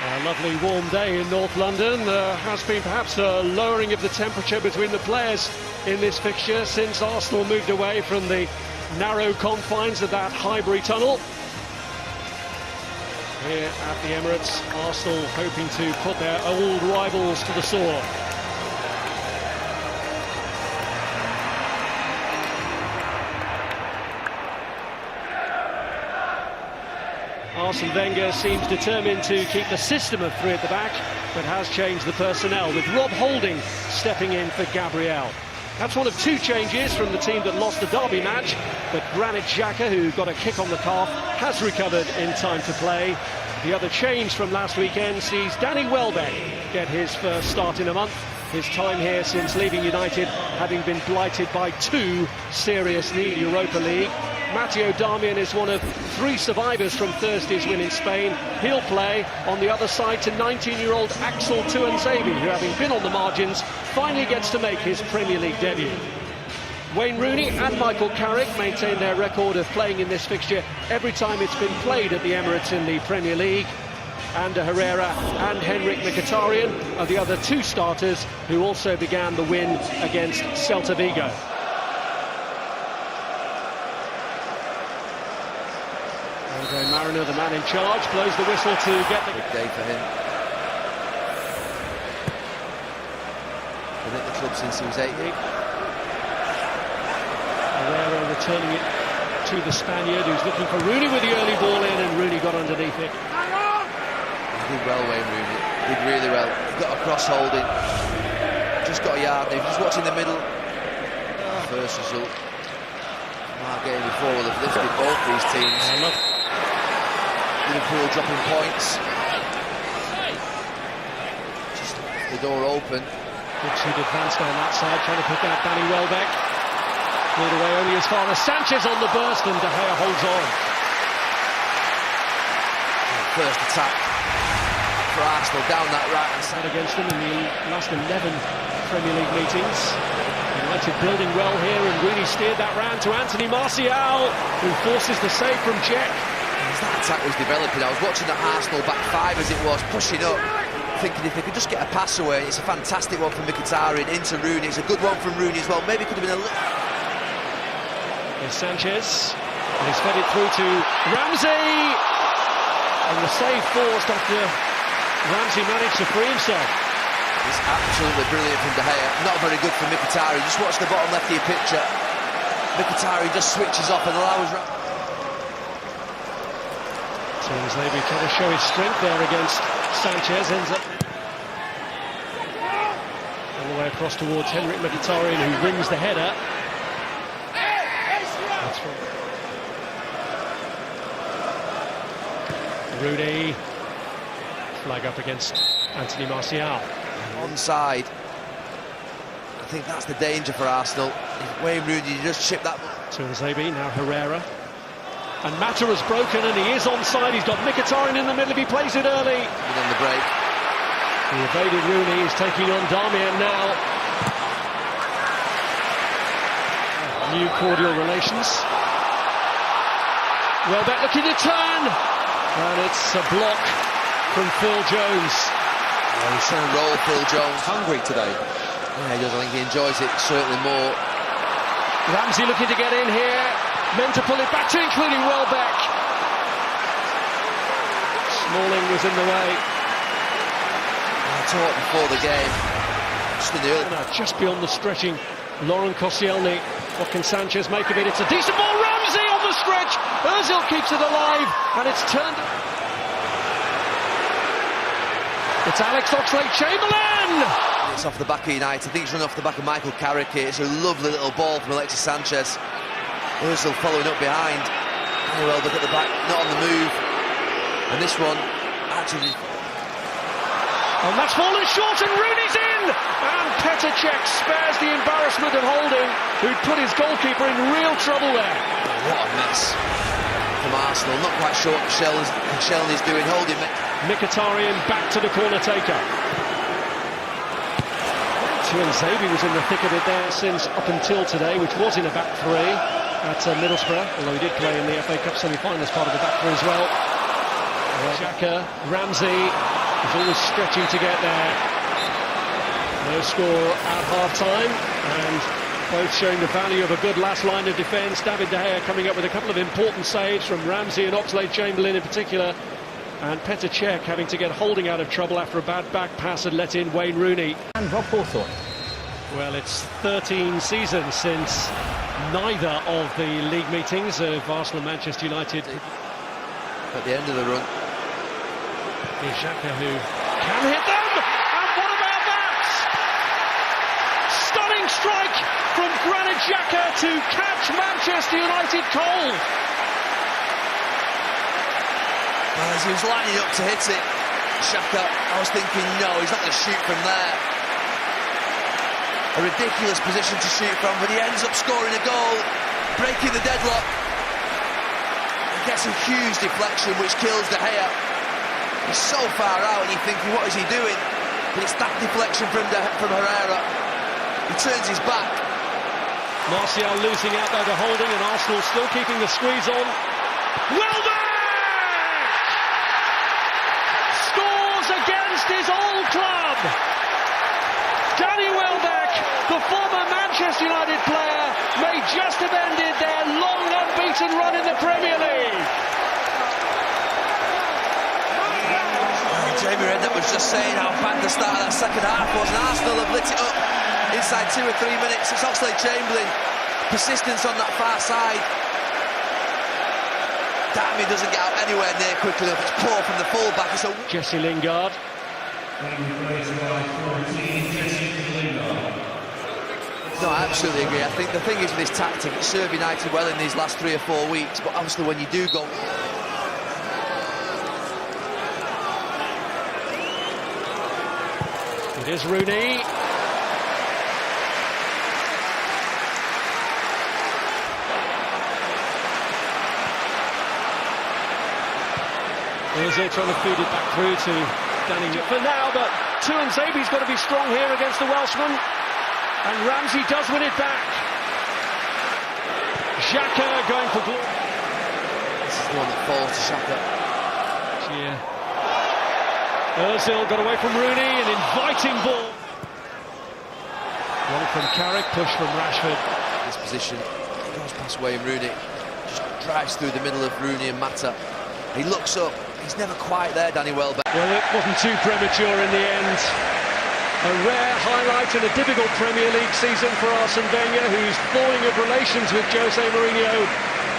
A lovely warm day in North London. There has been perhaps a lowering of the temperature between the players in this fixture since Arsenal moved away from the narrow confines of that Highbury tunnel. Here at the Emirates, Arsenal hoping to put their old rivals to the sword. Arsene Wenger seems determined to keep the system of three at the back, but has changed the personnel, with Rob Holding stepping in for Gabriel. That's one of two changes from the team that lost the derby match, but Granit Xhaka, who got a kick on the calf, has recovered in time to play. The other change from last weekend sees Danny Welbeck get his first start in a month. His time here since leaving United having been blighted by two serious knee Europa League. Matteo Darmian is one of three survivors from Thursday's win in Spain. He'll play on the other side to 19-year-old Axel Tuanzebe, who, having been on the margins, finally gets to make his Premier League debut. Wayne Rooney and Michael Carrick maintain their record of playing in this fixture every time it's been played at the Emirates in the Premier League. Ander Herrera and Henrik Mkhitaryan are the other two starters who also began the win against Celta Vigo. Andre Mariner, the man in charge, blows the whistle to get the... Big day for him. Been at the club since he was 8. Herrera returning it to the Spaniard, who's looking for Rooney with the early ball in, and Rooney got underneath it. He did well, Wayne Rooney. Did really well. He got a cross Holding. Just got a yard. If he's watching the middle, first result. Our game before will have lifted both these teams. Liverpool dropping points. Just left the door open. Good shoot advanced on that side, trying to pick out Danny Welbeck. Cleared away only as far as Sanchez on the burst, and De Gea holds on. First attack for Arsenal down that right side. Against them in the last 11 Premier League meetings. United building well here, and Rooney steered that round to Anthony Martial, who forces the save from Cech. As that attack was developing, I was watching the Arsenal back five as it was, pushing up, thinking if they could just get a pass away. It's a fantastic one from Mkhitaryan into Rooney. It's a good one from Rooney as well. Maybe it could have been a little... There's Sanchez, and he's fed it through to Ramsey, and the save forced after Ramsey managed to free himself. It's absolutely brilliant from De Gea. Not very good for Mkhitaryan. Just watch the bottom left of your picture. Mkhitaryan just switches off and allows... Tuanzebe trying to show his strength there against Sanchez. Ends up all the way across towards Henrik Mkhitaryan, who wins the header. That's from Rooney. Flag up against Anthony Martial. Onside. I think that's the danger for Arsenal. If Wayne Rooney just chipped that... Tuanzebe, now Herrera. And Mata has broken, and he is onside. He's got Mkhitaryan in the middle if he plays it early. Even on the break. He evaded Rooney. He's taking on Darmian now. New cordial relations. Welbeck looking to turn. And it's a block from Phil Jones. Yeah, he's trying to roll Phil Jones. Hungry today. Yeah, he does. I think he enjoys it certainly more. Ramsey looking to get in here. Meant to pull it back to, including Welbeck. Smalling was in the way. I talked before the game. Just in the early... Just beyond the stretching, Laurent Koscielny. What can Sanchez make of it? It's a decent ball. Ramsey on the stretch. Ozil keeps it alive, and it's turned. It's Alex Oxlade-Chamberlain. It's off the back of United. I think it's run off the back of Michael Carrick here. It's a lovely little ball from Alexis Sanchez. Ozil following up behind. Very well, look at the back, not on the move. And this one, actually... And that's fallen short, and Rooney's in! And Petr Cech spares the embarrassment of Holding, who'd put his goalkeeper in real trouble there. What a mess from Arsenal. Not quite sure what Koscielny's doing. Holding... Mkhitaryan back to the corner taker. Tuanzebe was in the thick of it there since up until today, which was in a back three at Middlesbrough, although he did play in the FA Cup semi-final as part of the back three as well. Xhaka, Ramsey, He's always stretching to get there. No score at half-time, and both showing the value of a good last line of defence. David De Gea coming up with a couple of important saves from Ramsey and Oxlade-Chamberlain in particular, and Petr Cech having to get Holding out of trouble after a bad back pass had let in Wayne Rooney. And Rob Hawthorne. Well, it's 13 seasons since neither of the league meetings of Arsenal and Manchester United. At the end of the run. Here's Xhaka who can hit them! And what about that? Stunning strike from Granit Xhaka to catch Manchester United cold. As he was lining up to hit it, Xhaka, I was thinking, no, he's not going to shoot from there. A ridiculous position to shoot from, but he ends up scoring a goal, breaking the deadlock. He gets a huge deflection which kills De Gea. He's so far out and you're thinking, what is he doing? But it's that deflection from Herrera. He turns his back. Martial losing out there to Holding, and Arsenal still keeping the squeeze on. Welbeck! Scores against his old club! Danny Welbeck, the former Manchester United player, may just have ended their long unbeaten run in the Premier League. Jamie Redknapp was just saying how bad the start of that second half was, and Arsenal have lit it up inside 2 or 3 minutes. It's Oxlade-Chamberlain, persistence on that far side. Damn, he doesn't get out anywhere near quickly enough. It's poor from the full-back. It's a... Jesse Lingard. No, I absolutely agree. I think the thing is with this tactic, it served United well in these last 3 or 4 weeks, but obviously when you do go... It is Rooney. Ozil trying to feed it back through to Danny for now, but Tuanzebe's got to be strong here against the Welshman. And Ramsey does win it back. Xhaka going for glory. This is the one that falls to Xhaka. Yeah. Ozil got away from Rooney, an inviting ball. Long from Carrick, push from Rashford. This position, he goes past Wayne Rooney, just drives through the middle of Rooney and Mata. He looks up, he's never quite there, Danny Welbeck. Well, it wasn't too premature in the end. A rare highlight in a difficult Premier League season for Arsene Wenger, whose thawing of relations with Jose Mourinho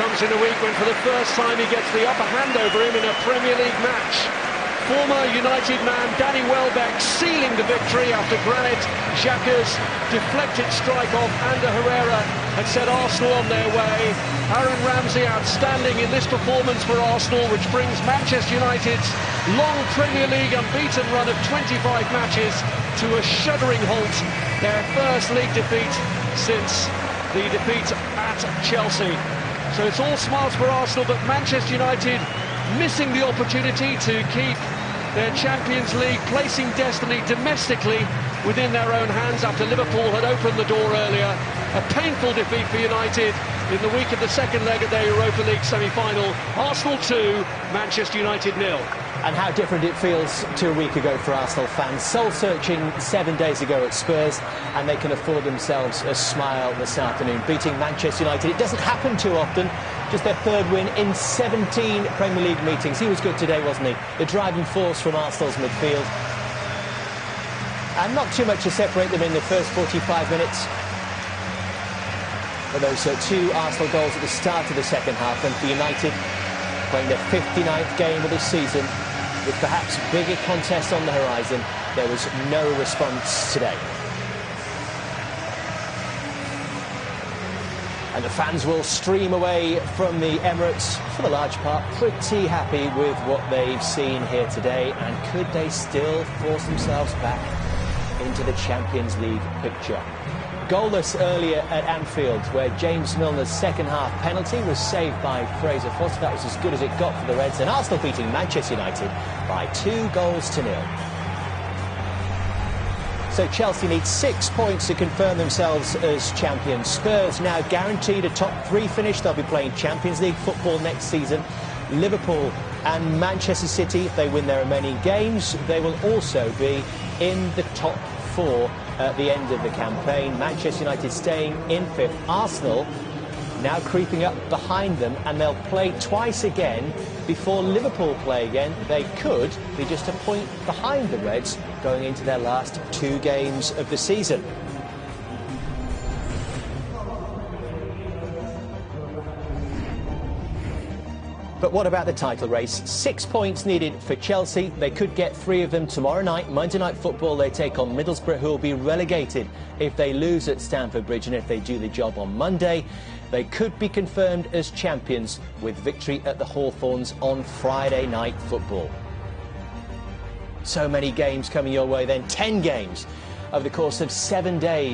comes in a week when for the first time he gets the upper hand over him in a Premier League match. Former United man Danny Welbeck sealing the victory after Granit Xhaka's deflected strike off Ander Herrera had set Arsenal on their way. Aaron Ramsey outstanding in this performance for Arsenal, which brings Manchester United's long Premier League unbeaten run of 25 matches to a shuddering halt. Their first league defeat since the defeat at Chelsea. So it's all smiles for Arsenal, but Manchester United missing the opportunity to keep their Champions League placing destiny domestically within their own hands after Liverpool had opened the door earlier. A painful defeat for United in the week of the second leg of their Europa League semi-final. Arsenal 2, Manchester United 0. And how different it feels to a week ago for Arsenal fans. Soul-searching 7 days ago at Spurs, and they can afford themselves a smile this afternoon, beating Manchester United. It doesn't happen too often. Just their third win in 17 Premier League meetings. He was good today, wasn't he? The driving force from Arsenal's midfield. And not too much to separate them in the first 45 minutes. But those two Arsenal goals at the start of the second half, and for United, playing their 59th game of the season, with perhaps bigger contests on the horizon, there was no response today. And the fans will stream away from the Emirates, for the large part, pretty happy with what they've seen here today. And could they still force themselves back into the Champions League picture? Goalless earlier at Anfield, where James Milner's second half penalty was saved by Fraser Forster. That was as good as it got for the Reds. And Arsenal beating Manchester United by 2-0. So Chelsea need 6 points to confirm themselves as champions. Spurs now guaranteed a top 3 finish. They'll be playing Champions League football next season. Liverpool And Manchester City, if they win their remaining games, they will also be in the top 4 at the end of the campaign. Manchester United staying in 5th. Arsenal now creeping up behind them, and they'll play twice again before Liverpool play again. They could be just a point behind the Reds going into their last 2 games of the season. But what about the title race? 6 points needed for Chelsea. They could get 3 of them tomorrow night. Monday Night Football, they take on Middlesbrough, who will be relegated if they lose at Stamford Bridge, and if they do the job on Monday, they could be confirmed as champions with victory at the Hawthorns on Friday Night Football. So many games coming your way then. 10 games over the course of 7 days.